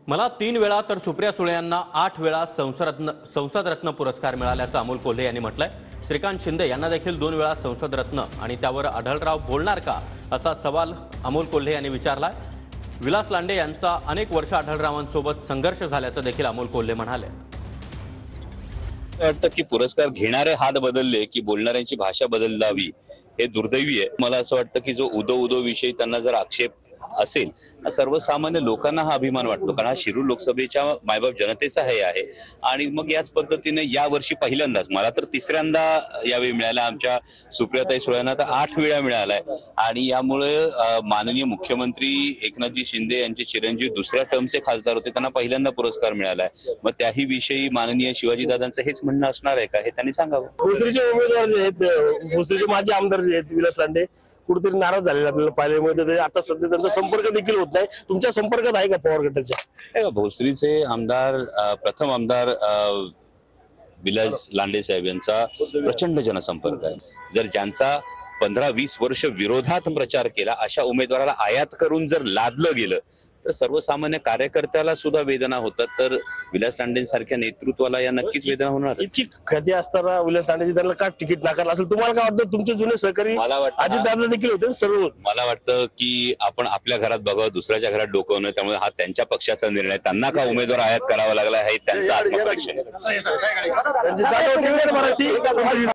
मला 3 वेळा तर सुप्रिया सुळे यांना 8 वेळा संसद रत्न पुरस्कार मिळाल्याचं अमोल कोल्हे यांनी म्हटलंय। श्रीकांत शिंदे यांना देखील 2 वेळा संसद रत्न आणि त्यावर आढळराव बोलणार का असा सवाल अमोल कोल्हे यांनी विचारलाय। विलास लांडे यांचा अनेक वर्ष आढळरावांसोबत संघर्ष झाल्याचं देखील अमोल कोल्हे म्हणाले। वाटतं की पुरस्कार घेणारे हात बदलले की बोलणाऱ्यांची भाषा बदलावी हे दुर्दैवी आहे। मला असं वाटतं की जो उदो विषयी त्यांना जर आक्षेप असेल, सर्वसामान्य लोकांना हा अभिमान वाटतो, कारण हा शिरूर लोकसभेच्या मायबाप जनतेचा हे आहे। आणि मग याच पद्धतीने या वर्षी पहिल्यांदाच, मला तर तिसऱ्यांदा यावेळी मिळाला, आमच्या सुप्रियाताई सुळेंना तर 8 वेळा मिळालाय। आणि यामुळे माननीय मुख्यमंत्री एकनाथजी शिंदे यांचे चिरंजीव दुसऱ्या टर्मचे खासदार होते, त्यांना पहिल्यांदा पुरस्कार मिळालाय। मग त्याही विषयी माननीय शिवाजीदादांचं हेच म्हणणं असणार आहे का, हे त्यांनी सांगावं। भोसरीचे उमेदवार जे आहेत, भोसरीचे माजी आमदार जे आहेत विलास लांडे, कुठेतरी नाराज झालेले आपल्याला पाहायला मिळतं। आता सध्या त्यांचा संपर्क देखील होत नाही। तुमच्या संपर्कात आहे का पवार गटाच्या? भोसरीचे आमदार, प्रथम आमदार विलास लांडे साहेब यांचा प्रचंड जनसंपर्क आहे। जर ज्यांचा 15-20 वर्ष विरोधात प्रचार केला, अशा उमेदवाराला आयात करून जर लादलं गेलं तर सर्वसामान्य कार्यकर्त्याला सुद्धा वेदना होतात। तर विलास लांडेंसारख्या नेतृत्वाला या नक्कीच वेदना होणार। इतकी ख्याती असताना विलास लांडेची त्यांना का तिकीट नाकारलं असेल? तुम्हाला काय वाटतं? तुमचे जुने सहकारी अजितदादा देखील होते सर्व। मला वाटतं की आपण आपल्या घरात बघावं, दुसऱ्याच्या घरात डोकं नये, त्यामुळे हा त्यांच्या पक्षाचा निर्णय। त्यांना का उमेदवार आयात करावा लागला हे त्यांचं आत्मपरीक्षण आहे।